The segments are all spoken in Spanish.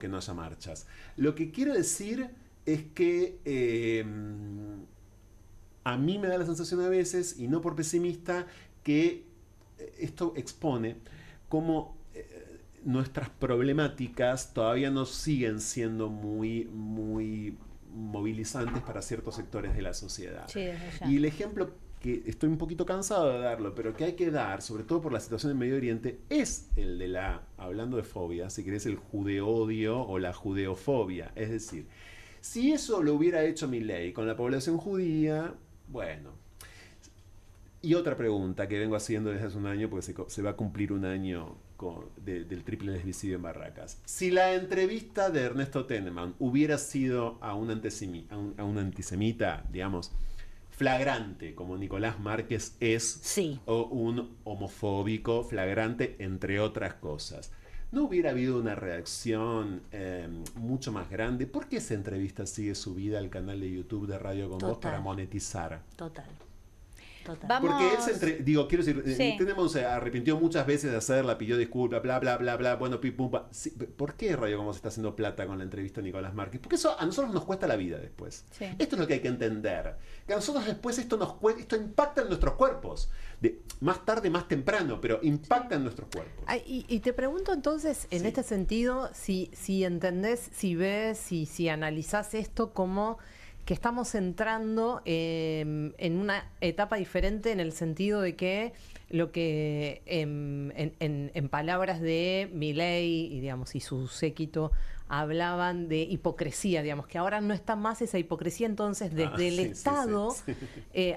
que no haya marchas. Lo que quiero decir es que a mí me da la sensación a veces, y no por pesimista, que esto expone cómo nuestras problemáticas todavía no siguen siendo muy movilizantes para ciertos sectores de la sociedad. Sí, desde ya. Y el ejemplo que estoy un poquito cansado de darlo, pero que hay que dar, sobre todo por la situación en Medio Oriente, es el de hablando de fobia, si querés, el judeodio o la judeofobia. Es decir, si eso lo hubiera hecho Milei con la población judía, bueno. Y otra pregunta que vengo haciendo desde hace un año, porque se va a cumplir un año del triple lesbicidio en Barracas. Si la entrevista de Ernesto Tenenbaum hubiera sido a un antisemita, digamos, flagrante, como Nicolás Márquez es, sí, o un homofóbico flagrante, entre otras cosas, ¿no hubiera habido una reacción mucho más grande? ¿Por qué esa entrevista sigue subida al canal de YouTube de Radio Con Vos para monetizar? Total. Porque él quiero decir, Sí. Tenemos se arrepintió muchas veces de hacerla, pidió disculpas, bla, bla, bla, bla, bueno, pim, pum, pa. Sí, ¿por qué Radio Con Vos está haciendo plata con la entrevista a Nicolás Márquez? Porque eso a nosotros nos cuesta la vida después. Sí. Esto es lo que hay que entender. Que a nosotros después esto impacta en nuestros cuerpos. Más tarde, más temprano, pero impacta en nuestros cuerpos. Y te pregunto entonces, en este sentido, si entendés, si ves, si analizás esto como que estamos entrando en una etapa diferente en el sentido de que lo que en palabras de Milei y, digamos, y su séquito hablaban de hipocresía, digamos, que ahora no está más esa hipocresía, entonces desde el Estado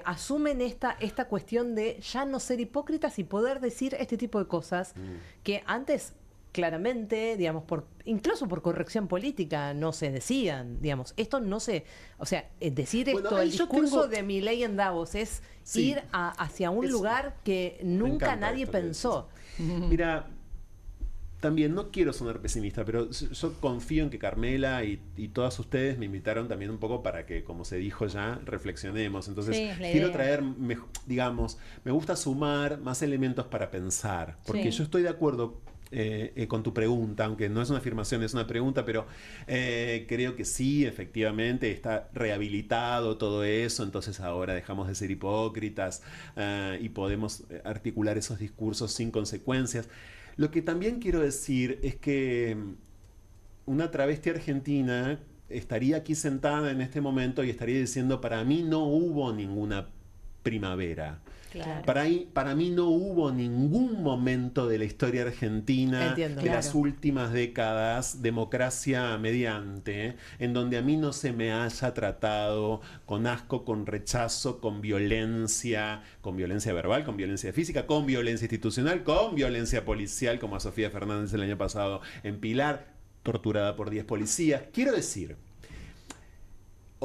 asumen esta cuestión de ya no ser hipócritas y poder decir este tipo de cosas que antes claramente, digamos, incluso por corrección política no se decían, digamos, esto no se, o sea, decir esto, el discurso de Milei en Davos es ir hacia un lugar que nunca nadie pensó. Mira, también no quiero sonar pesimista, pero yo confío en que Carmela y todas ustedes me invitaron también un poco para que, como se dijo ya, reflexionemos. Entonces, quiero traer, digamos, me gusta sumar más elementos para pensar, porque yo estoy de acuerdo con tu pregunta, aunque no es una afirmación, es una pregunta, pero creo que sí, efectivamente, está rehabilitado todo eso, entonces ahora dejamos de ser hipócritas y podemos articular esos discursos sin consecuencias. Lo que también quiero decir es que una travesti argentina estaría aquí sentada en este momento y estaría diciendo, para mí no hubo ninguna primavera. Claro. Para mí no hubo ningún momento de la historia argentina de las últimas décadas, democracia mediante, en donde a mí no se me haya tratado con asco, con rechazo, con violencia verbal, con violencia física, con violencia institucional, con violencia policial, como a Sofía Fernández el año pasado en Pilar, torturada por 10 policías. Quiero decir,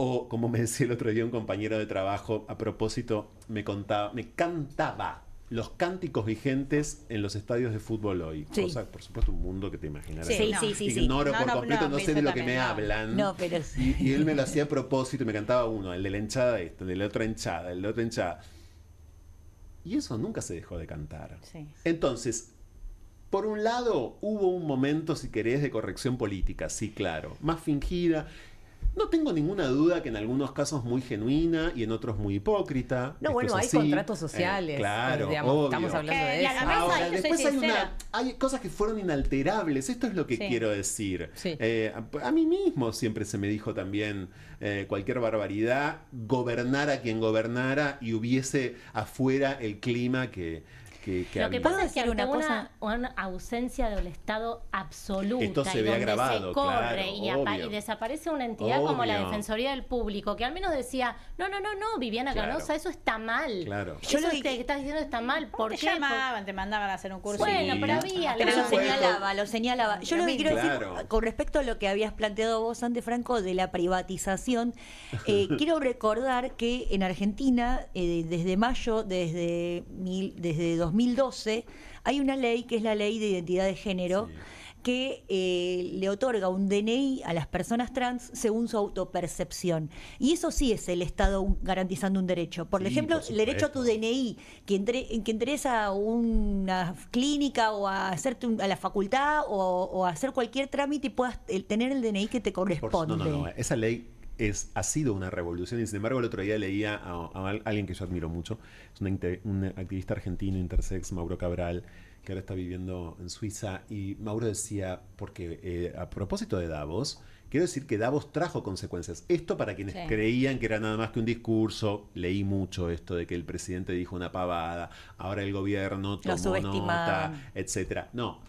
o como me decía el otro día un compañero de trabajo, a propósito, me cantaba los cánticos vigentes en los estadios de fútbol hoy. Cosa, por supuesto, un mundo que te imaginarás. Ignoro por completo, no sé de lo que me hablan. No, pero sí. Y él me lo hacía a propósito y me cantaba uno, el de la hinchada el de la otra hinchada, el de la otra hinchada. Y eso nunca se dejó de cantar. Sí. Entonces, por un lado, hubo un momento, si querés, de corrección política, sí, claro, más fingida. No tengo ninguna duda que en algunos casos muy genuina y en otros muy hipócrita. No, bueno, hay contratos sociales. Claro, digamos, obvio. Estamos hablando de eso. Ahora, después hay cosas que fueron inalterables. Esto es lo que quiero decir. Sí. A mí mismo siempre se me dijo también cualquier barbaridad, gobernara quien gobernara y hubiese afuera el clima que lo que pasa es que ante una ausencia del Estado absoluta, esto se y ve donde agravado, se corre claro, y desaparece una entidad como la Defensoría del Público, que al menos decía, no, Viviana Canosa, eso está mal. Claro. Eso que estás diciendo está mal. ¿Por qué? Te mandaban a hacer un curso. Bueno, pero había. Pero lo señalaba. Yo lo que quiero decir, con respecto a lo que habías planteado vos antes, Franco, de la privatización, quiero recordar que en Argentina, desde mayo, desde 2012, hay una ley que es la Ley de Identidad de Género, que le otorga un DNI a las personas trans según su autopercepción. Y eso sí es el Estado garantizando un derecho. Por ejemplo, el derecho a tu DNI, que entres a una clínica o a la facultad o a hacer cualquier trámite y puedas tener el DNI que te corresponde. No, esa ley ha sido una revolución, y sin embargo el otro día leía a alguien que yo admiro mucho, es un activista argentino intersex, Mauro Cabral, que ahora está viviendo en Suiza, y Mauro decía, porque a propósito de Davos, quiero decir que Davos trajo consecuencias. Esto para quienes creían que era nada más que un discurso, leí mucho esto de que el presidente dijo una pavada, ahora el gobierno tomó nota, etcétera. No.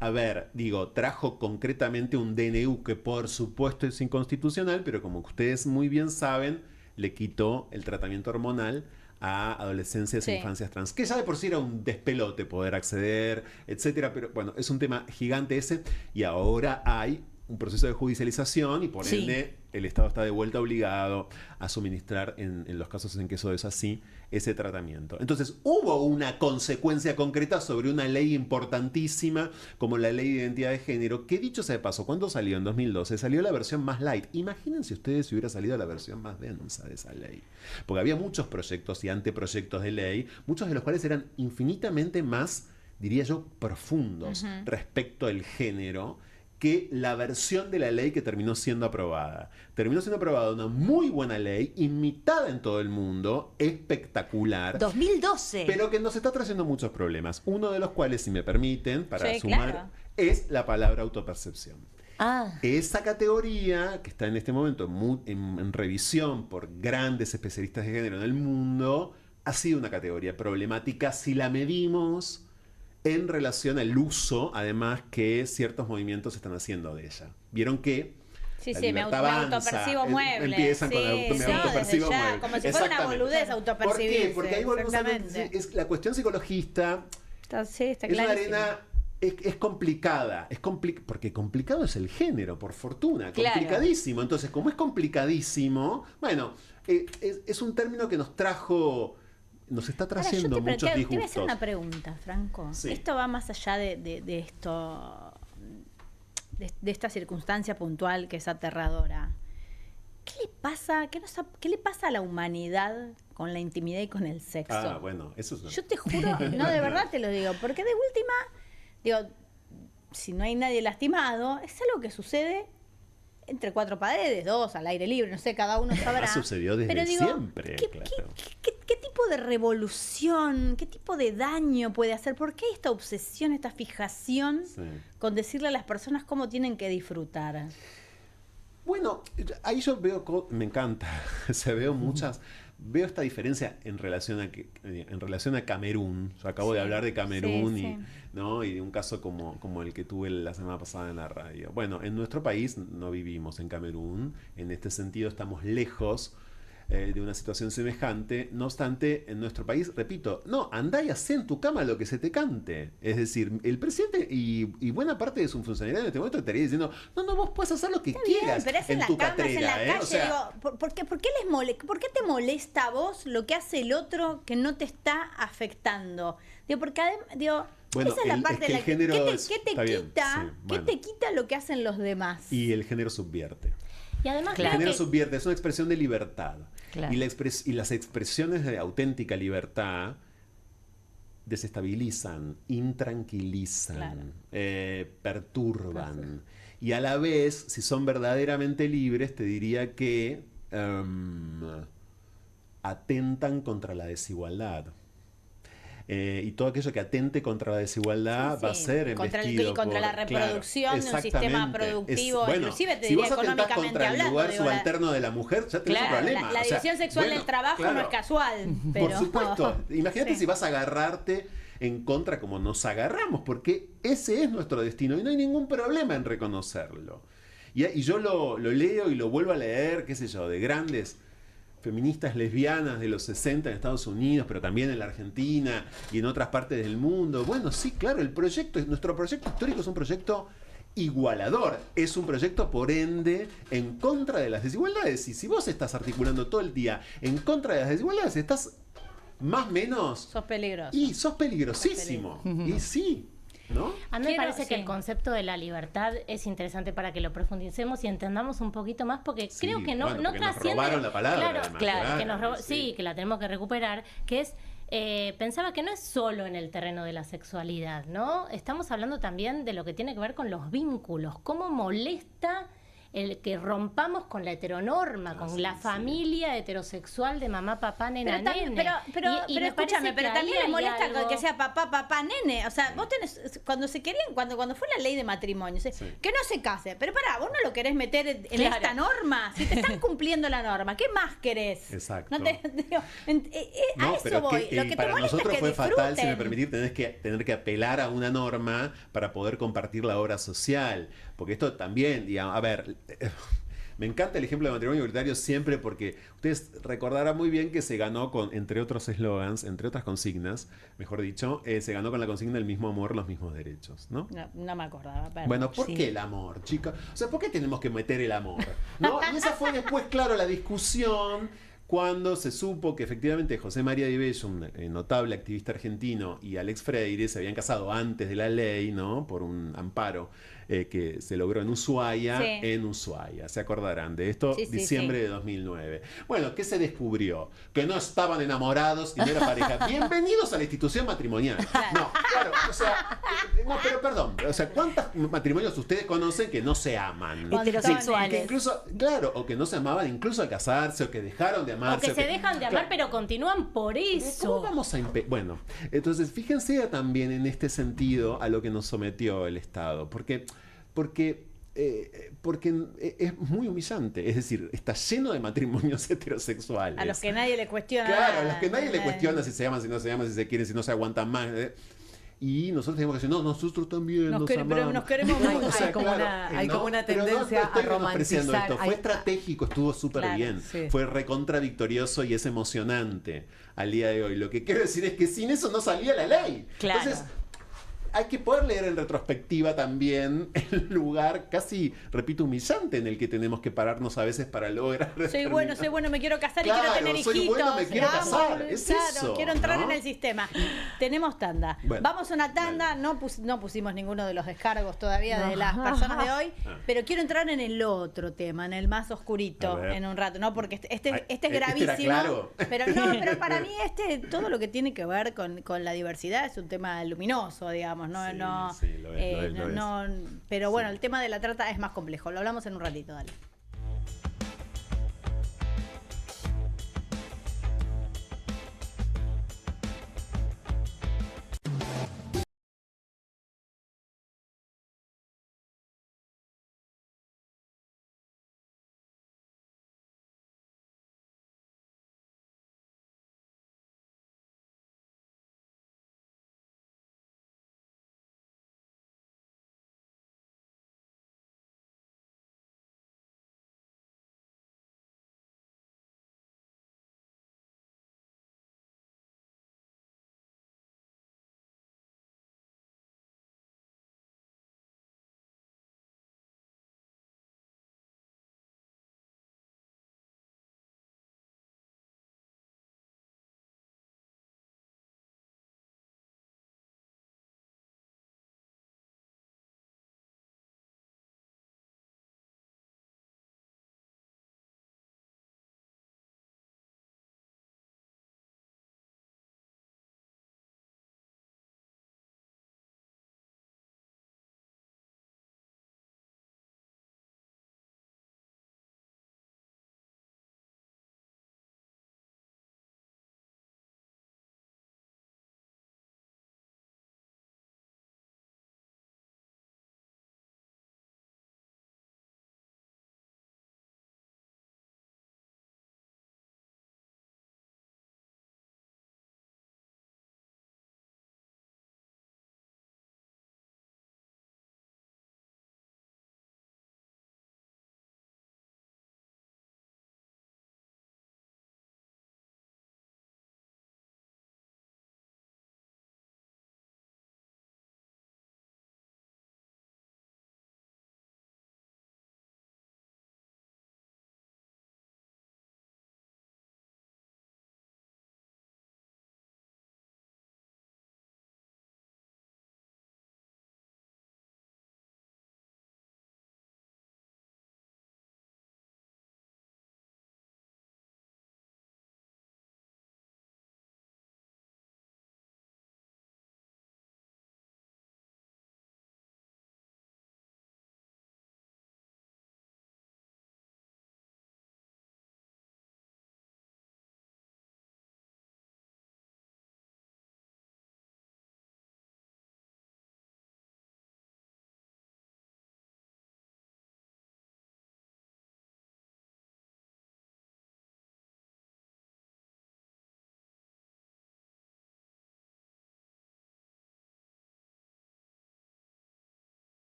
A ver, trajo concretamente un DNU que por supuesto es inconstitucional, pero como ustedes muy bien saben, le quitó el tratamiento hormonal a adolescencias e infancias trans, que ya de por sí era un despelote poder acceder, etcétera, pero bueno, es un tema gigante ese, y ahora hay un proceso de judicialización y por ende el Estado está de vuelta obligado a suministrar, en los casos en que eso es así, ese tratamiento. Entonces hubo una consecuencia concreta sobre una ley importantísima como la Ley de Identidad de Género, que dicho sea de paso, ¿cuándo salió? En 2012 salió la versión más light. Imagínense ustedes si hubiera salido la versión más densa de esa ley, porque había muchos proyectos y anteproyectos de ley, muchos de los cuales eran infinitamente más, diría yo, profundos respecto al género que la versión de la ley que terminó siendo aprobada. Terminó siendo aprobada una muy buena ley, imitada en todo el mundo, espectacular. 2012. Pero que nos está trayendo muchos problemas. Uno de los cuales, si me permiten, para sumar, es la palabra autopercepción. Esa categoría, que está en este momento en revisión por grandes especialistas de género en el mundo, ha sido una categoría problemática si la medimos en relación al uso, además, que ciertos movimientos están haciendo de ella. Vieron que me autopercibo mueble. Empiezan con me autopercibo mueble. Como si fuera una boludez autopercibirse. ¿Por qué? Porque ahí volvemos a la cuestión psicologista. Está es una arena. Es complicada, porque complicado es el género, por fortuna, complicadísimo. Entonces, como es complicadísimo, bueno, es un término que nos está trayendo muchos disgustos. Te voy a hacer una pregunta, Franco. Esto va más allá de esto, de esta circunstancia puntual que es aterradora. ¿Qué le pasa a la humanidad con la intimidad y con el sexo? Bueno, eso es... Yo te juro, no, de verdad te lo digo, porque de última, si no hay nadie lastimado, es algo que sucede entre cuatro paredes, dos, al aire libre, no sé, cada uno sabrá. Sucedió desde siempre. ¿Qué tipo de revolución, qué tipo de daño puede hacer? ¿Por qué esta obsesión, esta fijación con decirle a las personas cómo tienen que disfrutar? Bueno, ahí yo me encanta, veo esta diferencia en relación a Camerún. Yo acabo de hablar de Camerún y de un caso como el que tuve la semana pasada en la radio. Bueno, en nuestro país no vivimos en Camerún, en este sentido estamos lejos de una situación semejante. No obstante, en nuestro país, repito, andá y hacé en tu cama lo que se te cante. Es decir, el presidente y buena parte de su funcionariado en este momento estaría diciendo, no, vos puedes hacer lo que quieras pero es en tu la cama, catrera. Es en la calle, ¿por qué te molesta a vos lo que hace el otro que no te está afectando? Porque esa es la parte de la que ¿qué te quita lo que hacen los demás? Y el género subvierte. Y además el género subvierte, es una expresión de libertad. Y las expresiones de auténtica libertad desestabilizan, intranquilizan, perturban. Y a la vez, si son verdaderamente libres, te diría que atentan contra la desigualdad. Y todo aquello que atente contra la desigualdad va a ser embestido y contra la reproducción de un sistema productivo, inclusive te diría económicamente contra hablando. El lugar subalterno de la mujer, ya tenés un problema. La división sexual del trabajo no es casual. Pero... Por supuesto. Imagínate si vas a agarrarte en contra como nos agarramos, porque ese es nuestro destino y no hay ningún problema en reconocerlo. Y yo lo leo y lo vuelvo a leer, qué sé yo, de grandes feministas lesbianas de los 60 en Estados Unidos, pero también en la Argentina y en otras partes del mundo. Bueno, sí, claro, nuestro proyecto histórico es un proyecto igualador, es un proyecto, por ende, en contra de las desigualdades. Y si vos estás articulando todo el día en contra de las desigualdades, estás más o menos... Sos peligroso. Y sos peligrosísimo. Y sí. ¿no? A mí me parece que el concepto de la libertad es interesante para que lo profundicemos y entendamos un poquito más, porque creo que no trasciende. Nos robaron la palabra, claro, sí, que la tenemos que recuperar, que es pensaba que no es solo en el terreno de la sexualidad, ¿no? Estamos hablando también de lo que tiene que ver con los vínculos, cómo molesta el que rompamos con la heteronorma, con la familia heterosexual de mamá, papá, nena, nene. Pero escúchame, pero también les molesta que sea papá, papá, nene. O sea, vos tenés, cuando fue la ley de matrimonio, que no se case, pero pará, vos no lo querés meter en esta norma, si te están cumpliendo la norma, ¿qué más querés? Exacto. A eso voy. Lo que para nosotros fue fatal, si me permitís, tener que apelar a una norma para poder compartir la obra social. Porque esto también, digamos, a ver, me encanta el ejemplo de matrimonio igualitario siempre porque ustedes recordarán muy bien que se ganó con, entre otros eslogans, entre otras consignas, mejor dicho, se ganó con la consigna el mismo amor, los mismos derechos, ¿no? No me acordaba. Perdón. Bueno, ¿por qué el amor, chicos? O sea, ¿por qué tenemos que meter el amor? ¿No? Y esa fue después, claro, la discusión cuando se supo que efectivamente José María Di Bello, un notable activista argentino, y Alex Freire se habían casado antes de la ley, ¿no? Por un amparo que se logró en Ushuaia, ¿se acordarán de esto? Diciembre de 2009. Bueno, ¿qué se descubrió? Que no estaban enamorados y no era pareja. Bienvenidos a la institución matrimonial. No, claro, o sea, no, pero perdón, o sea, ¿cuántos matrimonios ustedes conocen que no se aman? Heterosexuales. Que incluso, claro, o que no se amaban incluso al casarse, o que dejaron de amarse. O que se dejan de amar, pero continúan por eso. ¿Cómo vamos a bueno, entonces fíjense también en este sentido a lo que nos sometió el Estado, porque es muy humillante, es decir, está lleno de matrimonios heterosexuales. A los que nadie le cuestiona. Claro, a los que nadie le cuestiona si se aman, si no se aman, si se quieren, si no se aguantan más. Y nosotros tenemos que decir, no, nosotros también nos amamos. Pero nos queremos mucho. Hay como una tendencia a romantizar. Esto. Fue estratégico, estuvo súper bien. Sí. Fue recontra victorioso y es emocionante al día de hoy. Lo que quiero decir es que sin eso no salía la ley. Claro. Entonces, hay que poder leer en retrospectiva también el lugar casi, repito, humillante en el que tenemos que pararnos a veces para lograr. Soy bueno, me quiero casar y quiero tener hijitos. Soy bueno, me quiero casar. Es eso, quiero entrar en el sistema. Tenemos tanda. Bueno, vamos a una tanda. No pusimos ninguno de los descargos todavía de las personas de hoy, pero quiero entrar en el otro tema, en el más oscurito, en un rato, ¿no? Porque este es gravísimo. Claro. Pero para mí todo lo que tiene que ver con la diversidad es un tema luminoso, digamos. Pero bueno, el tema de la trata es más complejo. Lo hablamos en un ratito, dale.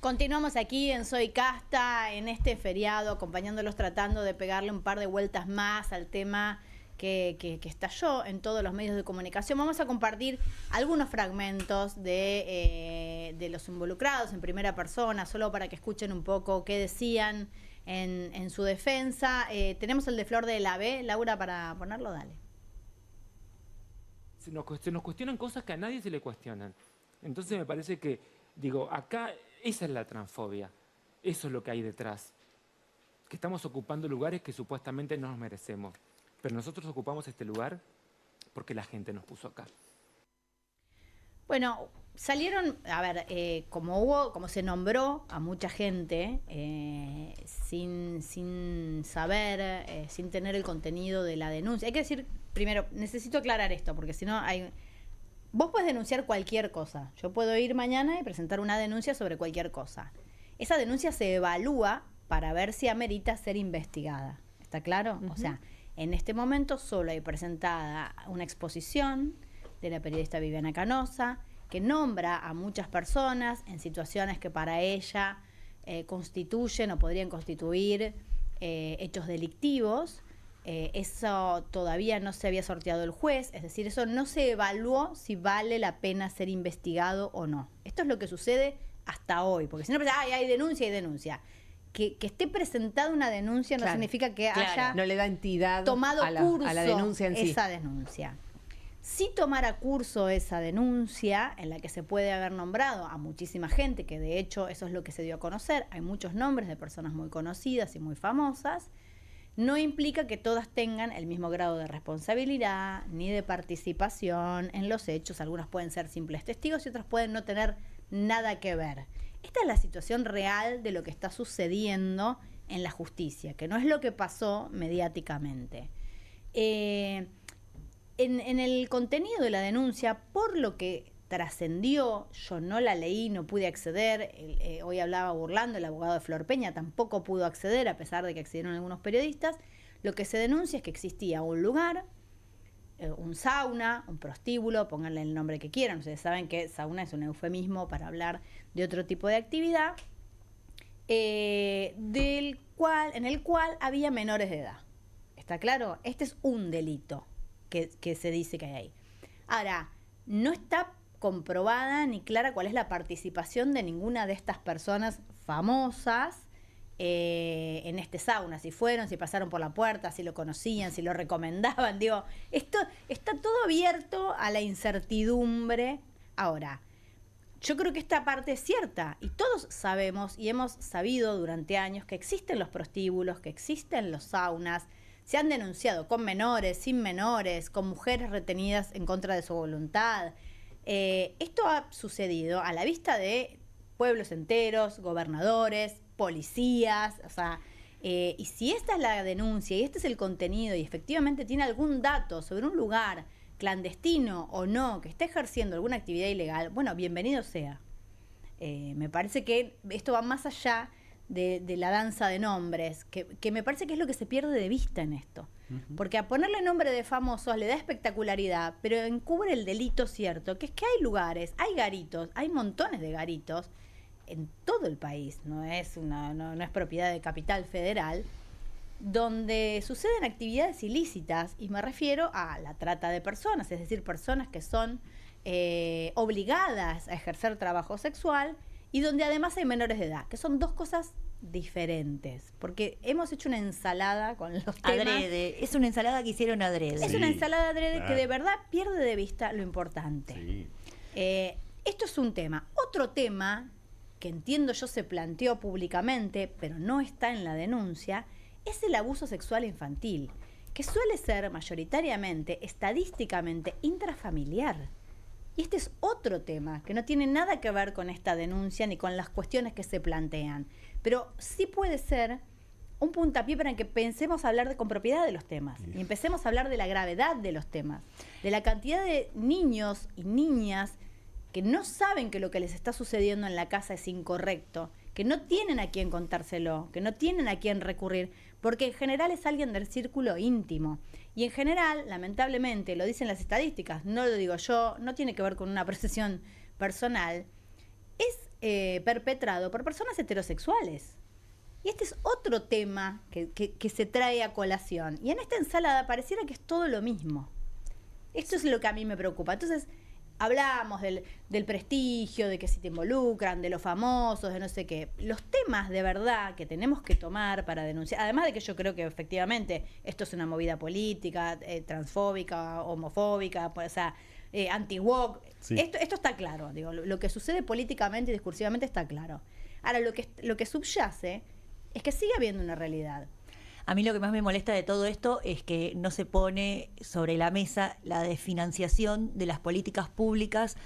Continuamos aquí en Soy Casta, en este feriado, acompañándolos, tratando de pegarle un par de vueltas más al tema que estalló en todos los medios de comunicación. Vamos a compartir algunos fragmentos de los involucrados en primera persona, solo para que escuchen un poco qué decían en su defensa. Tenemos el de Flor de la B. Laura, para ponerlo, dale. Se nos cuestionan cosas que a nadie se le cuestionan. Entonces me parece que, acá esa es la transfobia. Eso es lo que hay detrás. Que estamos ocupando lugares que supuestamente no nos merecemos. Pero nosotros ocupamos este lugar porque la gente nos puso acá. Bueno, salieron, a ver, como se nombró a mucha gente sin saber, sin tener el contenido de la denuncia. Hay que decir, primero, necesito aclarar esto, porque si no vos podés denunciar cualquier cosa. Yo puedo ir mañana y presentar una denuncia sobre cualquier cosa. Esa denuncia se evalúa para ver si amerita ser investigada. ¿Está claro? Uh-huh. O sea, en este momento solo hay presentada una exposición de la periodista Viviana Canosa, que nombra a muchas personas en situaciones que para ella constituyen o podrían constituir hechos delictivos. Eso todavía no se había sorteado el juez, es decir, eso no se evaluó si vale la pena ser investigado o no. Esto es lo que sucede hasta hoy, porque si no, hay denuncia y denuncia. Que esté presentada una denuncia no significa que haya no le da entidad tomado curso a la denuncia en sí. Esa denuncia. Si tomara curso esa denuncia, en la que se puede haber nombrado a muchísima gente, que de hecho eso es lo que se dio a conocer, hay muchos nombres de personas muy conocidas y muy famosas, no implica que todas tengan el mismo grado de responsabilidad ni de participación en los hechos. Algunas pueden ser simples testigos y otras pueden no tener nada que ver. Esta es la situación real de lo que está sucediendo en la justicia, que no es lo que pasó mediáticamente. En el contenido de la denuncia, por lo que trascendió, yo no la leí, no pude acceder, hoy hablaba burlando, el abogado de Flor Peña tampoco pudo acceder, a pesar de que accedieron algunos periodistas. Lo que se denuncia es que existía un lugar, un sauna, un prostíbulo, pónganle el nombre que quieran. Ustedes saben que sauna es un eufemismo para hablar de otro tipo de actividad, en el cual había menores de edad. ¿Está claro? Este es un delito que se dice que hay ahí. Ahora, no está comprobada ni clara cuál es la participación de ninguna de estas personas famosas en este sauna, si fueron, si pasaron por la puerta, si lo conocían, si lo recomendaban. Digo, esto está todo abierto a la incertidumbre. Ahora, yo creo que esta parte es cierta y todos sabemos y hemos sabido durante años que existen los prostíbulos, que existen los saunas, se han denunciado con menores, sin menores, con mujeres retenidas en contra de su voluntad. Esto ha sucedido a la vista de pueblos enteros, gobernadores, policías, o sea, y si esta es la denuncia y este es el contenido y efectivamente tiene algún dato sobre un lugar clandestino o no, que esté ejerciendo alguna actividad ilegal, bueno, bienvenido sea. Me parece que esto va más allá de la danza de nombres, que me parece que es lo que se pierde de vista en esto. Uh-huh. Porque a ponerle nombre de famosos le da espectacularidad, pero encubre el delito cierto, que es que hay lugares, hay garitos, hay montones de garitos en todo el país, no es propiedad de Capital Federal, donde suceden actividades ilícitas, y me refiero a la trata de personas, es decir, personas que son obligadas a ejercer trabajo sexual y donde además hay menores de edad, que son dos cosas diferentes, porque hemos hecho una ensalada con los temas. Adrede, es una ensalada que hicieron adrede. Sí, es una ensalada adrede que de verdad pierde de vista lo importante. Sí. Esto es un tema. Otro tema que entiendo yo se planteó públicamente, pero no está en la denuncia, es el abuso sexual infantil, que suele ser mayoritariamente, estadísticamente, intrafamiliar. Y este es otro tema que no tiene nada que ver con esta denuncia ni con las cuestiones que se plantean, pero sí puede ser un puntapié para que pensemos a hablar con propiedad de los temas y empecemos a hablar de la gravedad de los temas, de la cantidad de niños y niñas que no saben que lo que les está sucediendo en la casa es incorrecto, que no tienen a quién contárselo, que no tienen a quién recurrir, porque en general es alguien del círculo íntimo. Y en general, lamentablemente, lo dicen las estadísticas, no lo digo yo, no tiene que ver con una percepción personal, es perpetrado por personas heterosexuales. Y este es otro tema que se trae a colación. Y en esta ensalada pareciera que es todo lo mismo. Esto es lo que a mí me preocupa. Entonces, hablamos del prestigio, de que si te involucran, de los famosos, de no sé qué. Los temas de verdad que tenemos que tomar para denunciar, además de que yo creo que efectivamente esto es una movida política, transfóbica, homofóbica, o sea, anti-woke. Sí. Esto está claro, digo, lo que sucede políticamente y discursivamente está claro. Ahora, lo que subyace es que sigue habiendo una realidad. A mí lo que más me molesta de todo esto es que no se pone sobre la mesa la desfinanciación de las políticas públicas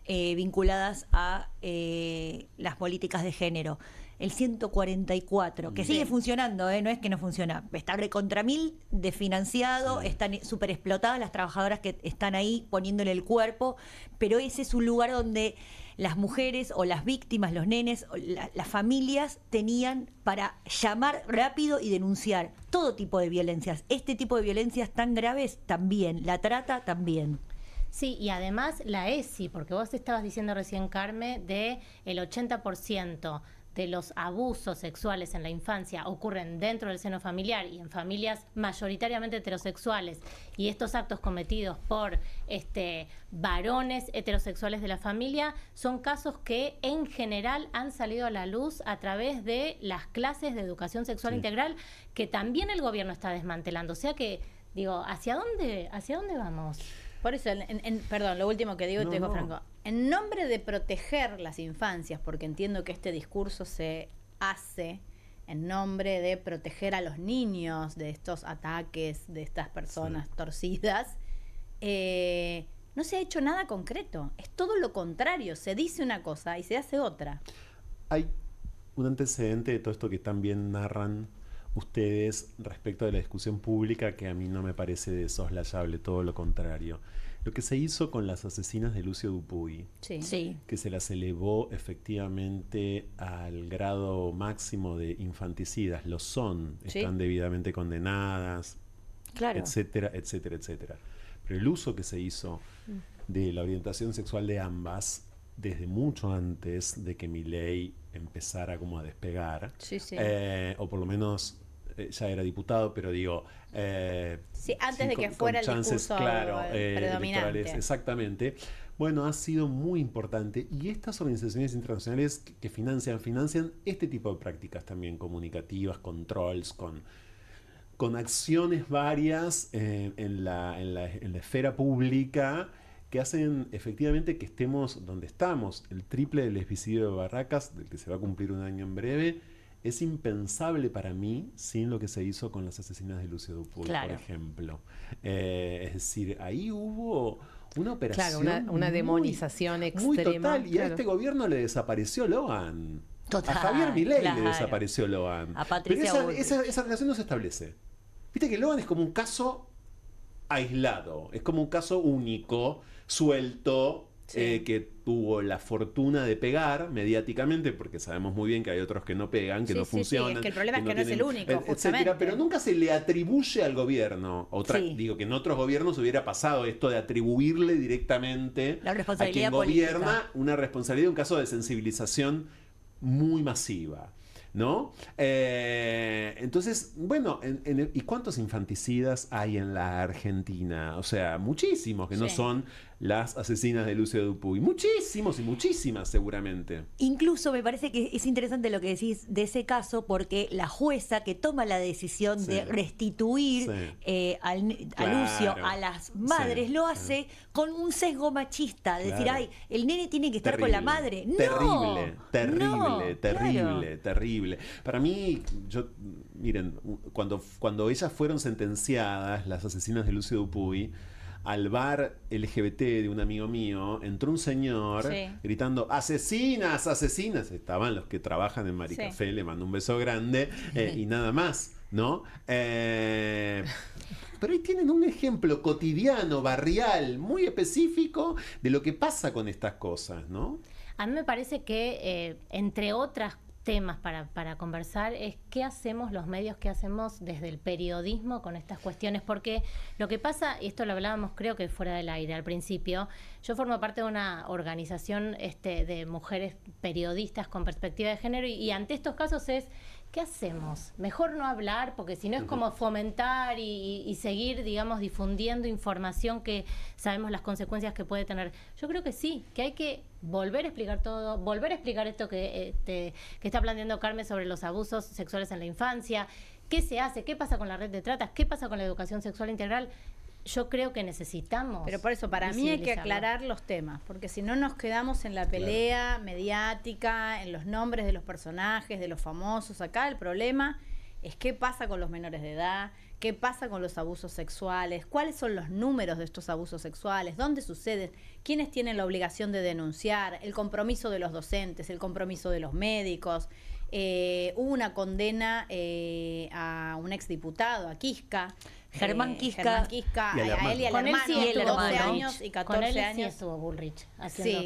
vinculadas a las políticas de género. El 144, que sigue funcionando, no es que no funciona, está recontra 1000 desfinanciado, están súper explotadas las trabajadoras que están ahí poniéndole el cuerpo, pero ese es un lugar donde las mujeres o las víctimas, los nenes, o las familias tenían para llamar rápido y denunciar todo tipo de violencias. Este tipo de violencias tan graves también, la trata también. Sí, y además la ESI, porque vos estabas diciendo recién, Carmen, de el 80% de los abusos sexuales en la infancia ocurren dentro del seno familiar y en familias mayoritariamente heterosexuales, y estos actos cometidos por varones heterosexuales de la familia son casos que en general han salido a la luz a través de las clases de educación sexual integral, que también el gobierno está desmantelando. O sea que, digo, ¿hacia dónde vamos? Por eso, perdón, lo último que digo, y te digo, Franco, en nombre de proteger las infancias, porque entiendo que este discurso se hace en nombre de proteger a los niños de estos ataques, de estas personas torcidas, no se ha hecho nada concreto. Es todo lo contrario, se dice una cosa y se hace otra. Hay un antecedente de todo esto que también narran ustedes respecto de la discusión pública que a mí no me parece desoslayable, todo lo contrario. Lo que se hizo con las asesinas de Lucio Dupuy, que se las elevó efectivamente al grado máximo de infanticidas, lo son, están debidamente condenadas, etcétera, etcétera, etcétera. Pero el uso que se hizo de la orientación sexual de ambas, desde mucho antes de que Milei empezara como a despegar, o por lo menos ya era diputado, pero digo... antes de que fuera el discurso predominante. Exactamente. Bueno, ha sido muy importante. Y estas organizaciones internacionales que financian este tipo de prácticas también comunicativas, con trolls, con acciones varias en la esfera pública, que hacen efectivamente que estemos donde estamos. El triple del lesbicidio de Barracas, del que se va a cumplir un año en breve, es impensable para mí sin lo que se hizo con las asesinas de Lucio Dupuy, por ejemplo. Es decir, ahí hubo una operación una demonización extrema. Muy total, y a este gobierno le desapareció Logan. Total, a Javier Milei le desapareció Logan. A Patricia Pero esa relación no se establece. Viste que Logan es como un caso aislado, es como un caso único, suelto, que tuvo la fortuna de pegar mediáticamente, porque sabemos muy bien que hay otros que no pegan, que no funcionan. Es que el problema es que no es el único, etcétera, pero nunca se le atribuye al gobierno. Digo que en otros gobiernos hubiera pasado esto de atribuirle directamente a quien gobierna una responsabilidad, un caso de sensibilización muy masiva, ¿no? Entonces, bueno, ¿y cuántos infanticidas hay en la Argentina? O sea, muchísimos que no son las asesinas de Lucio Dupuy. Muchísimos y muchísimas, seguramente. Incluso me parece que es interesante lo que decís de ese caso, porque la jueza que toma la decisión de restituir a Lucio, a las madres, lo hace con un sesgo machista. De decir, ay, el nene tiene que estar con la madre. Terrible. Para mí, miren, cuando ellas fueron sentenciadas, las asesinas de Lucio Dupuy, al bar LGBT de un amigo mío, entró un señor gritando, ¡asesinas, asesinas! Estaban los que trabajan en Maricafé, le mando un beso grande, y nada más, ¿no? Pero ahí tienen un ejemplo cotidiano, barrial, muy específico de lo que pasa con estas cosas, ¿no? A mí me parece que, entre otras temas para conversar es qué hacemos los medios, qué hacemos desde el periodismo con estas cuestiones, porque lo que pasa, y esto lo hablábamos creo que fuera del aire al principio, yo formo parte de una organización de mujeres periodistas con perspectiva de género y ante estos casos es ¿qué hacemos? Mejor no hablar, porque si no es como fomentar y seguir, digamos, difundiendo información que sabemos las consecuencias que puede tener. Yo creo que sí, que hay que volver a explicar todo, volver a explicar esto que está planteando Carmen sobre los abusos sexuales en la infancia, qué se hace, qué pasa con la red de trata, qué pasa con la educación sexual integral. Yo creo que necesitamos. Pero por eso, para mí hay que aclarar los temas, porque si no nos quedamos en la pelea mediática, en los nombres de los personajes, de los famosos. Acá el problema es qué pasa con los menores de edad, qué pasa con los abusos sexuales, cuáles son los números de estos abusos sexuales, dónde suceden, quiénes tienen la obligación de denunciar, el compromiso de los docentes, el compromiso de los médicos. Hubo una condena a un exdiputado, a Quisca. Germán Quisca, a él y al hermano, y el 12 hermano. años y 14 años. Sí estuvo Bullrich Sí.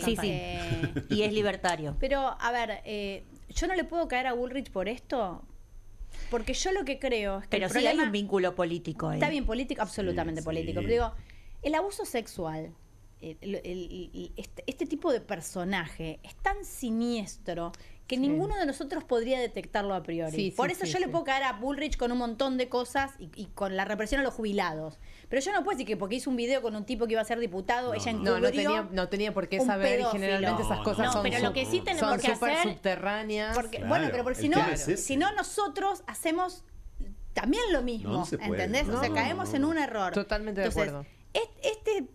Y es libertario. Pero, a ver, yo no le puedo caer a Bullrich por esto, porque yo lo que creo es que pero el sí problema, hay un vínculo político ahí. Está bien político, absolutamente político. Pero digo, el abuso sexual, este tipo de personaje es tan siniestro que ninguno de nosotros podría detectarlo a priori. Por eso yo le puedo caer a Bullrich con un montón de cosas y con la represión a los jubilados. Pero yo no puedo decir que porque hizo un video con un tipo que iba a ser diputado, ella encubrió no tenía por qué saber, y generalmente esas cosas son pero lo que sí tenemos que súper hacer, subterráneas. Porque, bueno, pero porque si no nosotros hacemos también lo mismo, ¿entendés? O sea, caemos en un error. Totalmente de acuerdo.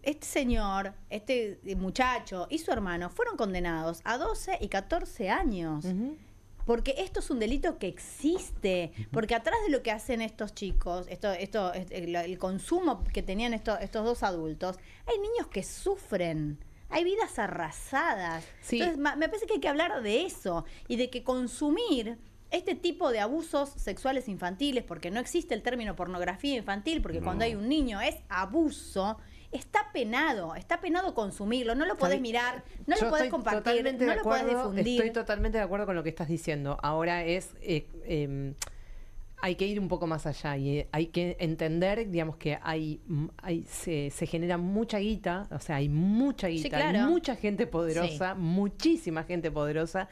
Este señor, este muchacho y su hermano fueron condenados a 12 y 14 años. Porque esto es un delito que existe. Porque atrás de lo que hacen estos chicos, el consumo que tenían estos dos adultos, hay niños que sufren. Hay vidas arrasadas. Entonces, me parece que hay que hablar de eso y de que consumir este tipo de abusos sexuales infantiles, porque no existe el término pornografía infantil, porque cuando hay un niño es abuso, está penado consumirlo, no lo podés mirar, no lo podés compartir, no lo podés difundir. Estoy totalmente de acuerdo con lo que estás diciendo. Ahora hay que ir un poco más allá y hay que entender, digamos, que se genera mucha guita, o sea, hay mucha guita, claro. Hay mucha gente poderosa, muchísima gente poderosa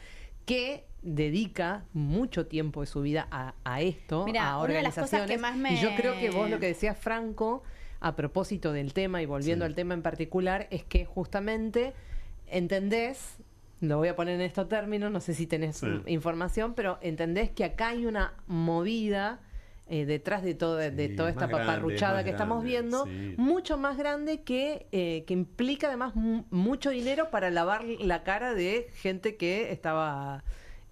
que dedica mucho tiempo de su vida a esto, Mirá, a una de las organizaciones. cosas que más me... Y yo creo que vos lo que decías, Franco, a propósito del tema y volviendo al tema en particular, es que justamente entendés, lo voy a poner en estos términos, no sé si tenés información, pero entendés que acá hay una movida detrás de toda esta paparruchada que estamos viendo, mucho más grande que implica además mucho dinero para lavar la cara de gente que estaba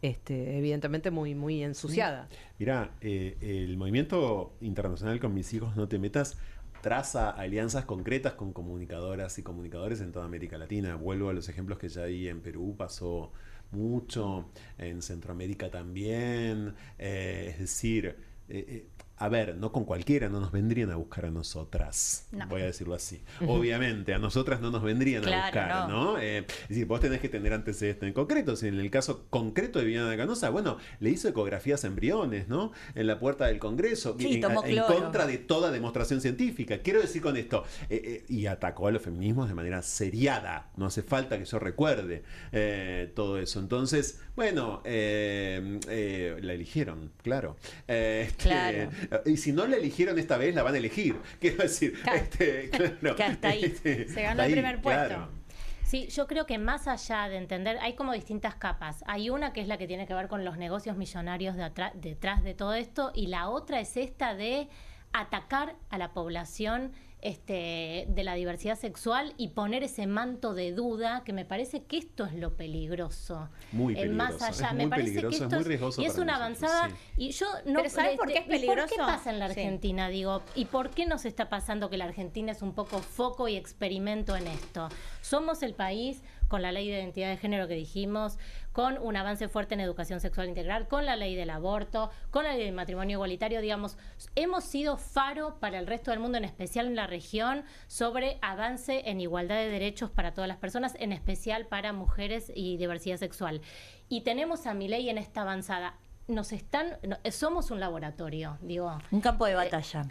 evidentemente muy ensuciada. Mirá, el movimiento internacional Con Mis Hijos No Te Metas traza alianzas concretas con comunicadoras y comunicadores en toda América Latina. Vuelvo a los ejemplos que ya di en Perú, pasó mucho, en Centroamérica también, es decir, a ver, no con cualquiera, no nos vendrían a buscar a nosotras, voy a decirlo así. Obviamente, a nosotras no nos vendrían a buscar, ¿no? Es decir, vos tenés que tener antecedentes en concreto. Si en el caso concreto de Viviana Canosa, bueno, le hizo ecografías a embriones, ¿no? En la puerta del Congreso, en contra de toda demostración científica. Quiero decir con esto, y atacó a los feminismos de manera seriada, no hace falta que yo recuerde todo eso. Entonces, bueno, la eligieron, claro. Claro. Y si no la eligieron esta vez, la van a elegir. Quiero decir, claro. Que hasta ahí. Se ganó el primer puesto. Claro. Sí, yo creo que más allá de entender, hay como distintas capas. Hay una que es la que tiene que ver con los negocios millonarios detrás de todo esto, y la otra es esta de atacar a la población de la diversidad sexual y poner ese manto de duda, que me parece que esto es lo peligroso. Muy peligroso. Más allá, es me muy parece peligroso, que esto es muy riesgoso. Y es una avanzada. Y yo no. Pero ¿sabes por qué es peligroso? ¿Por qué pasa en la Argentina? Digo, ¿y por qué nos está pasando que la Argentina es un poco foco y experimento en esto? Somos el país con la ley de identidad de género que dijimos, con un avance fuerte en educación sexual integral, con la ley del aborto, con la ley del matrimonio igualitario, digamos, hemos sido faro para el resto del mundo, en especial en la región, sobre avance en igualdad de derechos para todas las personas, en especial para mujeres y diversidad sexual. Y tenemos a Milei en esta avanzada. Somos un laboratorio, digo. Un campo de batalla.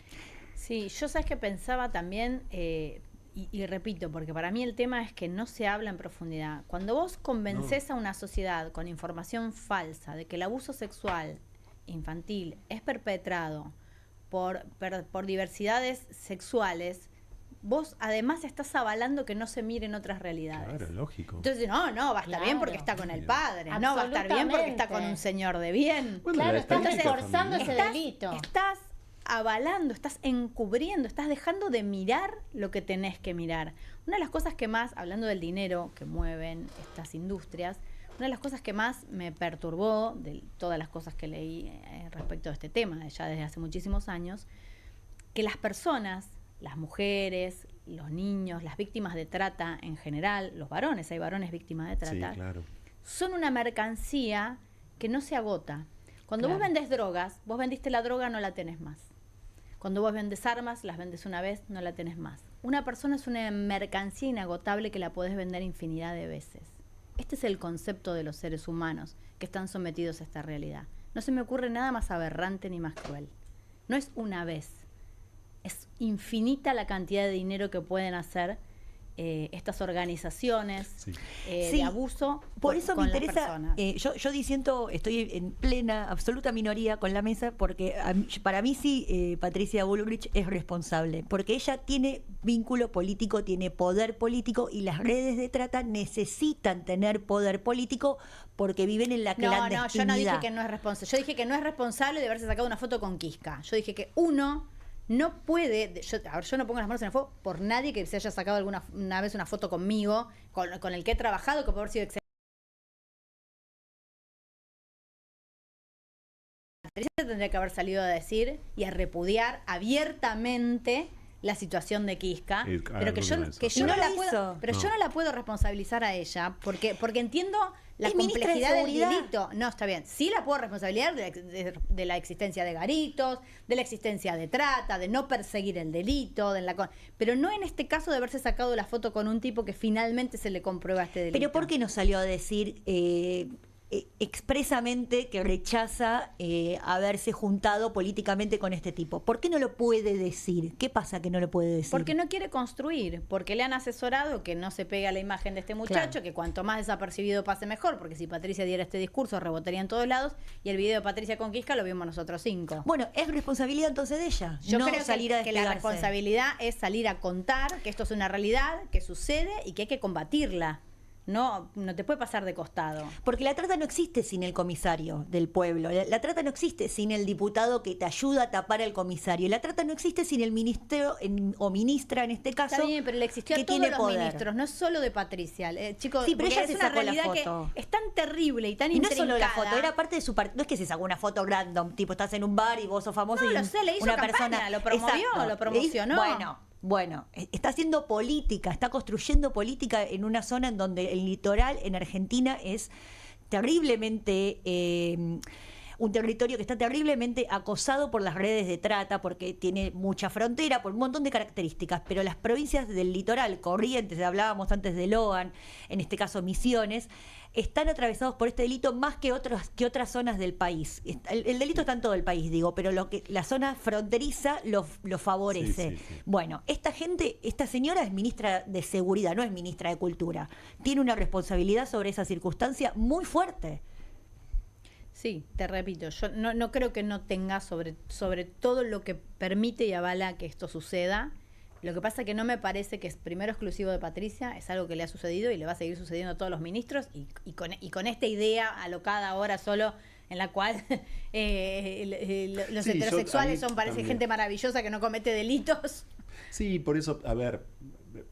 Sí, yo sabes que pensaba también, y repito, porque para mí el tema es que no se habla en profundidad. Cuando vos convencés a una sociedad con información falsa de que el abuso sexual infantil es perpetrado por diversidades sexuales, vos además estás avalando que no se miren otras realidades. Claro, lógico. Entonces, no, va a estar bien porque está con el padre, no va a estar bien porque está con un señor de bien. Bueno, claro, estás reforzando ese delito. Estás avalando, estás encubriendo, estás dejando de mirar lo que tenés que mirar. Una de las cosas que más, hablando del dinero que mueven estas industrias, una de las cosas que más me perturbó de todas las cosas que leí respecto a este tema, ya desde hace muchísimos años, que las personas, las mujeres, los niños, las víctimas de trata en general, los varones, hay varones víctimas de trata, sí, claro, son una mercancía que no se agota. Cuando vos vendés drogas, vos vendiste la droga, no la tenés más. Cuando vos vendes armas, las vendes una vez, no la tenés más. Una persona es una mercancía inagotable que la podés vender infinidad de veces. Este es el concepto de los seres humanos que están sometidos a esta realidad. No se me ocurre nada más aberrante ni más cruel. No es una vez. Es infinita la cantidad de dinero que pueden hacer estas organizaciones de abuso por eso me interesa. Yo disiento, estoy en plena, absoluta minoría con la mesa, porque para mí sí, Patricia Bullrich es responsable, porque ella tiene vínculo político, tiene poder político, y las redes de trata necesitan tener poder político porque viven en la clandestinidad. No, yo no dije que no es responsable. Yo dije que no es responsable de haberse sacado una foto con Kiska. Yo dije que uno no puede, yo no pongo las manos en el fuego por nadie que se haya sacado una vez una foto conmigo, con el que he trabajado, que puede haber sido excelente. Patricia tendría que haber salido a decir y a repudiar abiertamente la situación de Kiska, pero que yo no la puedo responsabilizar a ella porque entiendo la complejidad del delito. No, está bien. Sí la puedo responsabilizar de la existencia de garitos, de la existencia de trata, de no perseguir el delito, pero no en este caso de haberse sacado la foto con un tipo que finalmente se le comprueba este delito. Pero ¿por qué no salió a decir expresamente que rechaza haberse juntado políticamente con este tipo? ¿Por qué no lo puede decir? ¿Qué pasa que no lo puede decir? Porque no quiere construir, porque le han asesorado que no se pegue a la imagen de este muchacho, claro, que cuanto más desapercibido pase mejor, porque si Patricia diera este discurso rebotaría en todos lados, y el video de Patricia con Kiska lo vimos nosotros 5. Bueno, es responsabilidad entonces de ella. Yo creo que la responsabilidad es salir a contar que esto es una realidad, que sucede y que hay que combatirla. No te puede pasar de costado. Porque la trata no existe sin el comisario del pueblo. La trata no existe sin el diputado que te ayuda a tapar al comisario. La trata no existe sin el ministro o ministra, en este caso. Está bien, pero le existió a todos los ministros, no es solo de Patricia. Chicos, sí, pero ella es se una sacó realidad la foto. Que es tan terrible y tan intrincada. No es solo la foto, era parte de su partido. No es que se sacó una foto random, tipo estás en un bar y vos sos famoso y lo sé, le hizo una campaña, persona lo promovió, lo promocionó. Bueno, está haciendo política, está construyendo política en una zona en donde el litoral en Argentina es terriblemente, un territorio que está terriblemente acosado por las redes de trata, porque tiene mucha frontera, por un montón de características, pero las provincias del litoral, Corrientes, hablábamos antes de Logan, en este caso Misiones, están atravesados por este delito más que otras zonas del país. El delito está en todo el país, digo, pero la zona fronteriza lo favorece. Sí. Bueno, esta señora es ministra de Seguridad, no es ministra de Cultura. Tiene una responsabilidad sobre esa circunstancia muy fuerte. Sí, te repito, yo no creo que no tenga sobre todo lo que permite y avala que esto suceda. Lo que pasa es que no me parece que es primero exclusivo de Patricia, es algo que le ha sucedido y le va a seguir sucediendo a todos los ministros, y con esta idea alocada ahora solo en la cual los heterosexuales parece gente maravillosa que no comete delitos. Sí, por eso, a ver,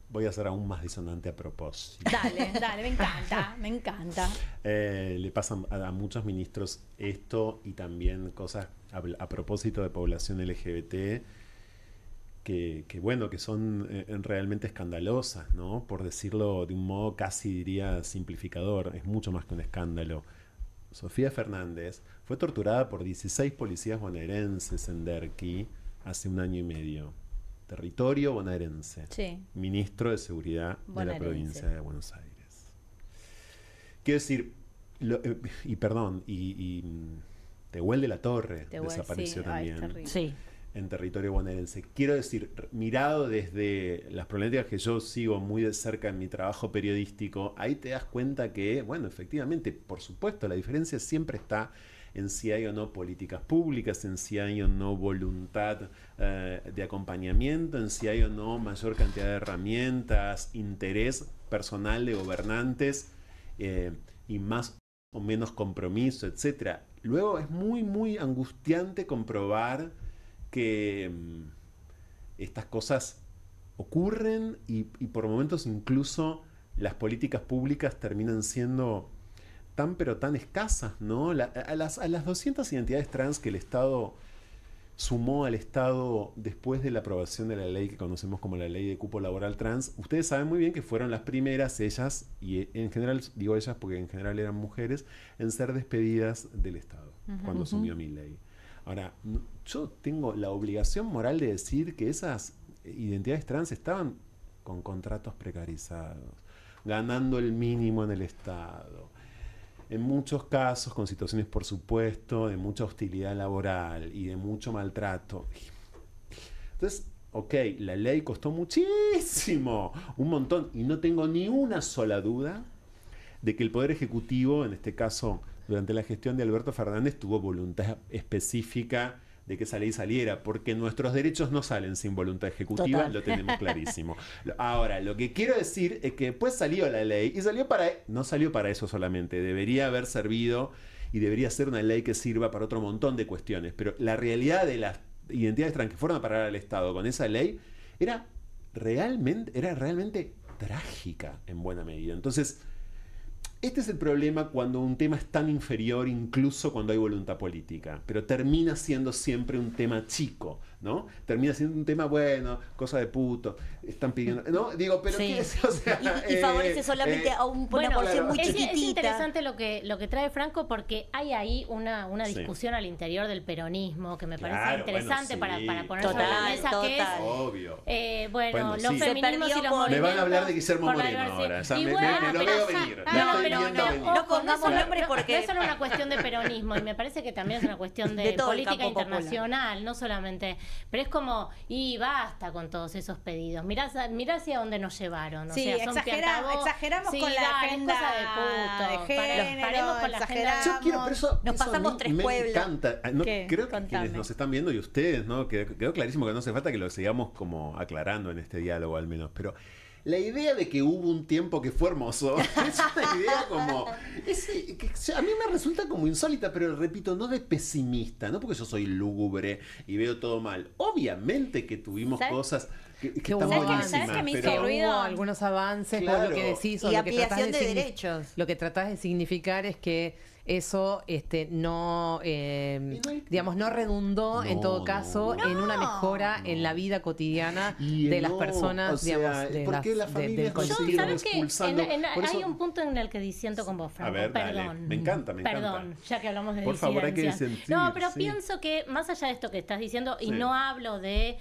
voy a ser aún más disonante a propósito. Dale, me encanta. Le pasan a muchos ministros esto, y también cosas a propósito de población LGBT, bueno, que son realmente escandalosas, ¿no? Por decirlo de un modo casi diría simplificador, es mucho más que un escándalo. Sofía Fernández fue torturada por 16 policías bonaerenses en Derqui hace 1 año y medio. Territorio bonaerense. Sí. Ministro de Seguridad de la provincia de Buenos Aires. Quiero decir, Tehuel de la Torre desapareció también. Sí. En territorio bonaerense. Quiero decir, mirado desde las problemáticas que yo sigo muy de cerca en mi trabajo periodístico, ahí te das cuenta que, bueno, efectivamente, por supuesto, la diferencia siempre está en si hay o no políticas públicas, en si hay o no voluntad de acompañamiento, en si hay o no mayor cantidad de herramientas, interés personal de gobernantes y más o menos compromiso, etcétera. Luego es muy, muy angustiante comprobar que estas cosas ocurren y por momentos incluso las políticas públicas terminan siendo pero tan escasas, ¿no? A las 200 identidades trans que el Estado sumó al Estado después de la aprobación de la ley que conocemos como la Ley de Cupo Laboral Trans, ustedes saben muy bien que fueron las primeras ellas, y en general digo ellas porque en general eran mujeres, en ser despedidas del Estado cuando asumió Milei. Ahora, yo tengo la obligación moral de decir que esas identidades trans estaban con contratos precarizados, ganando el mínimo en el Estado, en muchos casos con situaciones, por supuesto, de mucha hostilidad laboral y de mucho maltrato. Entonces, ok, la ley costó muchísimo, un montón, y no tengo ni una sola duda de que el Poder Ejecutivo, en este caso durante la gestión de Alberto Fernández, tuvo voluntad específica de que esa ley saliera, porque nuestros derechos no salen sin voluntad ejecutiva. Total. Lo tenemos clarísimo. Ahora, lo que quiero decir es que después salió la ley y no salió para eso solamente, debería haber servido y debería ser una ley que sirva para otro montón de cuestiones, pero la realidad de las identidades trans que fueron a parar al Estado con esa ley era realmente trágica en buena medida. Entonces, este es el problema cuando un tema es tan inferior, incluso cuando hay voluntad política, pero termina siendo siempre un tema chico, ¿no? Termina siendo un tema, bueno, cosa de puto, están pidiendo, ¿no? Digo, pero sí. ¿qué es? O sea, y favorece solamente a una porción muy chiquitita. Es interesante lo que trae Franco, porque hay ahí una discusión al interior del peronismo que me parece interesante, para poner sobre la mesa, que es obvio. Los feminismos y los movimientos. Me van a hablar de Guillermo Moreno ahora, me lo veo venir. No pongamos nombres porque no es solo una cuestión de peronismo, y me parece que también es una cuestión de política internacional, no solamente, pero es como, y basta con todos esos pedidos, mirá hacia dónde nos llevaron, sí, o sea, exageramos con la agenda de género, paremos con la agenda. Yo quiero, pero eso nos pasamos tres pueblos. Me encanta. Creo que quienes nos están viendo y ustedes, ¿no? Quedó clarísimo que no hace falta que lo sigamos como aclarando en este diálogo al menos, pero la idea de que hubo un tiempo que fue hermoso es una idea como... que a mí me resulta como insólita, pero repito, no de pesimista, no porque yo soy lúgubre y veo todo mal. Obviamente que tuvimos cosas que están buenísimas. ¿Sabes que me hizo ruido? Hubo algunos avances, claro, por lo que decís, o y lo ampliación de derechos. Lo que tratás de significar es que eso no redundó en todo caso en una mejora en la vida cotidiana de las personas, porque las familias consiguieron expulsando. Hay un punto en el que disiento con vos, Franco. A ver, perdón. dale. Me encanta. Perdón, ya que hablamos de por disidencia. favor, hay que disentir, no, pero pienso que más allá de esto que estás diciendo, y no hablo de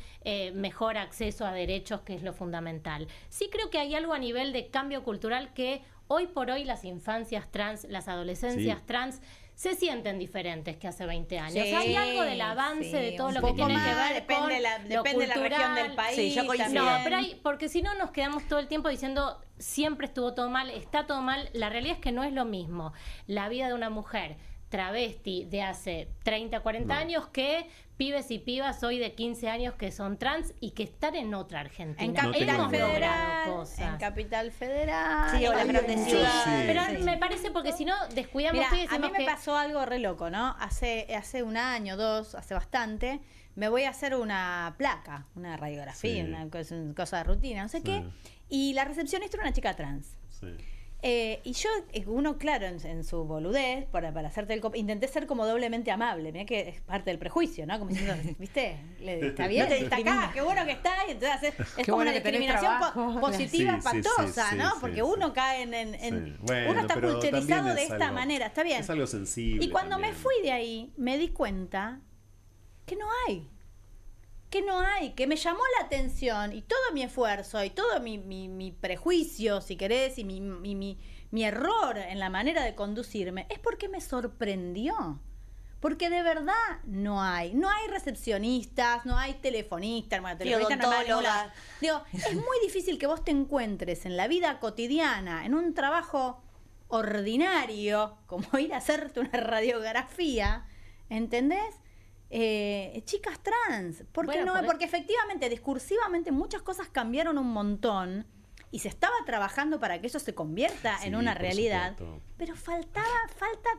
mejor acceso a derechos, que es lo fundamental, sí creo que hay algo a nivel de cambio cultural que hoy por hoy las infancias trans, las adolescencias trans, se sienten diferentes que hace 20 años. Sí, hay algo del avance de todo lo que tiene que ver con depende de la región del país. Sí, yo coincido. No, pero porque si no nos quedamos todo el tiempo diciendo siempre estuvo todo mal, está todo mal. La realidad es que no es lo mismo la vida de una mujer travesti de hace 30, 40 años que pibes y pibas hoy de 15 años que son trans y que están en otra Argentina. En Capital Federal. Sí, o las grandes ciudades. Sí. Pero me parece, porque si no descuidamos. Mira, a mí me pasó algo re loco, ¿no? Hace 1 año, 2, hace bastante, me voy a hacer una placa, una radiografía, una cosa de rutina, no sé qué, y la recepcionista era una chica trans. Sí. Y yo, uno, claro, en su boludez, para hacerte intenté ser como doblemente amable. Mirá que es parte del prejuicio, ¿no? Como diciendo, ¿viste? Está bien, está acá, qué bueno que está. Y entonces es como una discriminación positiva, espantosa, ¿no? Porque uno cae en bueno, uno está culturizado de esta manera, está bien. Es algo sensible. Y cuando me fui de ahí, me di cuenta que no hay. Que me llamó la atención y todo mi esfuerzo y todo mi prejuicio, si querés, y mi error en la manera de conducirme, es porque me sorprendió. Porque de verdad no hay recepcionistas, no hay telefonistas, bueno, telefonistas no hay ninguna. Digo, es muy difícil que vos te encuentres en la vida cotidiana, en un trabajo ordinario, como ir a hacerte una radiografía, ¿entendés? Chicas trans, ¿por qué no? Porque efectivamente, discursivamente, muchas cosas cambiaron un montón y se estaba trabajando para que eso se convierta en una realidad, pero falta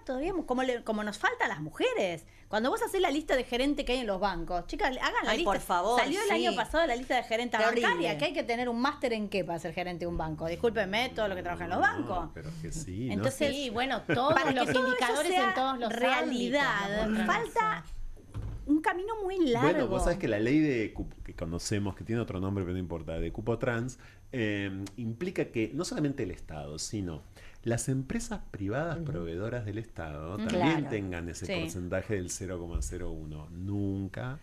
todavía, como nos falta a las mujeres. Cuando vos hacés la lista de gerente que hay en los bancos, chicas, hagan la lista. Por favor, salió el año pasado la lista de gerente bancaria, que hay que tener un máster en qué para ser gerente de un banco. Discúlpenme, todo lo que trabaja en los bancos. Pero que sí, entonces, sí, bueno, todos los indicadores en todos los realidad, ámbitos, falta un camino muy largo. Bueno, vos sabés que la ley que conocemos, que tiene otro nombre, pero no importa, de cupo trans, implica que no solamente el Estado, sino las empresas privadas proveedoras del Estado también tengan ese porcentaje del 0,01. Nunca.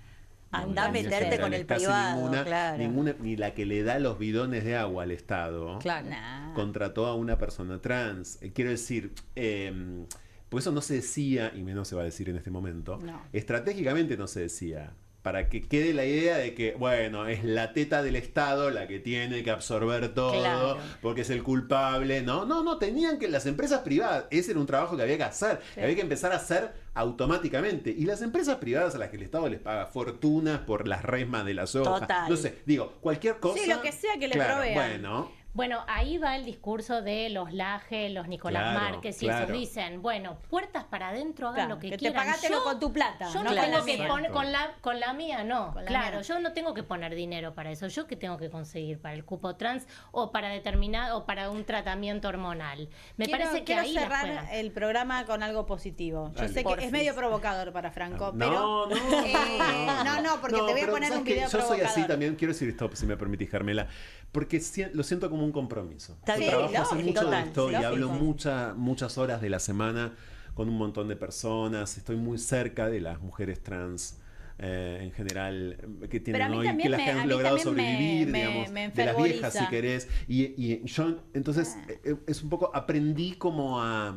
Anda a meterte con el privado, ninguna, ni la que le da los bidones de agua al Estado contrató a una persona trans. Quiero decir... porque eso no se decía, y menos se va a decir en este momento, estratégicamente no se decía, para que quede la idea de que, bueno, es la teta del Estado la que tiene que absorber todo, porque es el culpable. No, tenían que, las empresas privadas, ese era un trabajo que había que hacer, que había que empezar a hacer automáticamente. Y las empresas privadas a las que el Estado les paga fortunas por las resmas de la soja, no sé, digo, cualquier cosa. Sí, lo que sea que les provean. Bueno, ahí va el discurso de los Laje, los Nicolás Márquez y eso. Dicen, bueno, puertas para adentro, hagan lo que quieran. Te pagátelo con tu plata. Yo no tengo que poner, con la mía no. Yo no tengo que poner dinero para eso. Yo qué tengo que conseguir para el cupo trans o para o para un tratamiento hormonal. Me parece que ahí quiero cerrar el programa con algo positivo. Yo sé que es medio provocador para Franco, pero... No, porque te voy a poner un video provocador. Yo soy así también, quiero decir esto, si me permitís, Carmela, porque lo siento como un compromiso. Yo trabajo hace mucho de esto y hablo muchas horas de la semana con un montón de personas. Estoy muy cerca de las mujeres trans en general, que tienen hoy, que las que han logrado sobrevivir, digamos, de las viejas, si querés. Y yo, entonces, es un poco, aprendí como a...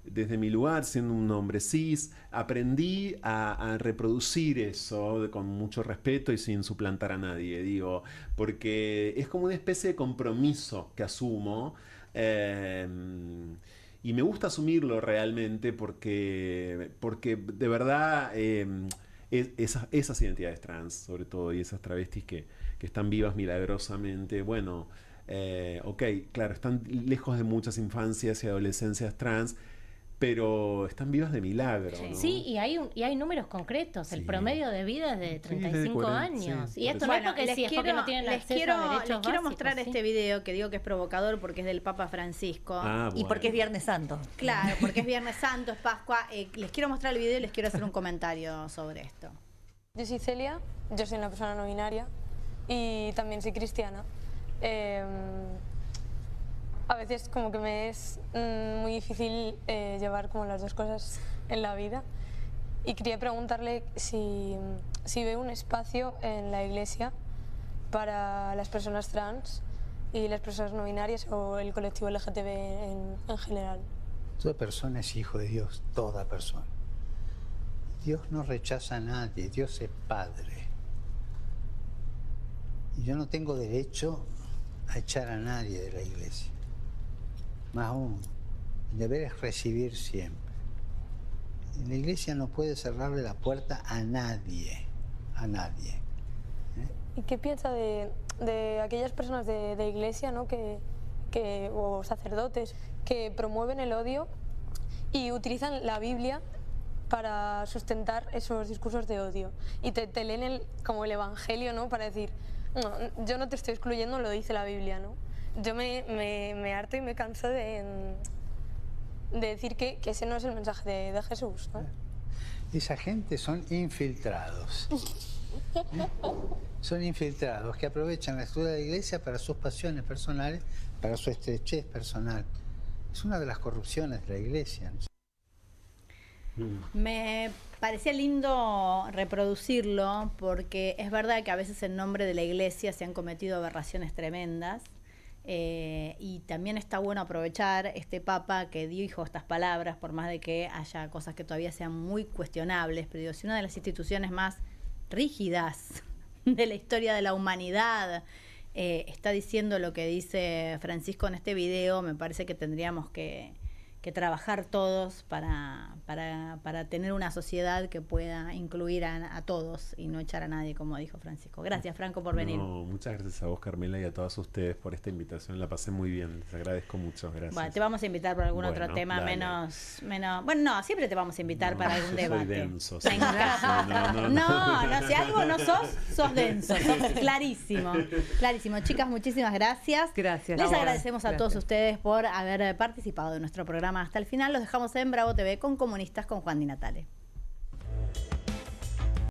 Desde mi lugar, siendo un hombre cis, aprendí a reproducir eso con mucho respeto y sin suplantar a nadie, digo, porque es como una especie de compromiso que asumo y me gusta asumirlo realmente porque de verdad esas identidades trans, sobre todo, y esas travestis que están vivas milagrosamente, bueno, claro, están lejos de muchas infancias y adolescencias trans, pero están vivas de milagro, ¿no? Sí, y hay números concretos. El promedio de vida es de 35 años. Y esto no es porque es porque no tienen acceso a derechos Les quiero mostrar este video que digo que es provocador porque es del Papa Francisco. Y porque es Viernes Santo. Claro, porque es Viernes Santo, es Pascua. Les quiero mostrar el video y les quiero hacer un comentario sobre esto. Yo soy Celia, yo soy una persona no binaria y también soy cristiana. A veces como que me es muy difícil llevar como las dos cosas en la vida y quería preguntarle si ve un espacio en la iglesia para las personas trans y las personas no binarias o el colectivo LGTB en general. Toda persona es hijo de Dios, toda persona. Dios no rechaza a nadie, Dios es Padre. Y yo no tengo derecho a echar a nadie de la iglesia. Más aún, el deber es recibir siempre. En la iglesia no puede cerrarle la puerta a nadie, ¿Y qué piensa de aquellas personas de iglesia, ¿no? o sacerdotes que promueven el odio y utilizan la Biblia para sustentar esos discursos de odio? Y te leen como el Evangelio, ¿no? Para decir, no, yo no te estoy excluyendo, lo dice la Biblia, ¿no? yo me harto y me canso de decir que ese no es el mensaje de Jesús, ¿no? Esa gente son infiltrados. Son infiltrados que aprovechan la estructura de la iglesia para sus pasiones personales, para su estrechez personal. Es una de las corrupciones de la iglesia. Me parecía lindo reproducirlo porque es verdad que a veces en nombre de la iglesia se han cometido aberraciones tremendas. Y también está bueno aprovechar este Papa que dijo estas palabras, por más de que haya cosas que todavía sean muy cuestionables, pero digo, si una de las instituciones más rígidas de la historia de la humanidad está diciendo lo que dice Francisco en este video, me parece que tendríamos que trabajar todos para tener una sociedad que pueda incluir a todos y no echar a nadie, como dijo Francisco. Gracias, Franco, por venir. Muchas gracias a vos, Carmela, y a todos ustedes por esta invitación. La pasé muy bien, les agradezco mucho. Gracias. Bueno, te vamos a invitar por algún otro tema menos... Bueno, no, siempre te vamos a invitar para algún debate. Soy denso. Sí. No, si algo no sos denso, sos clarísimo. Clarísimo. Chicas, muchísimas gracias. Gracias. Les agradecemos a todos ustedes por haber participado de nuestro programa hasta el final. Los dejamos en Bravo TV con Comunistas con Juan Di Natale.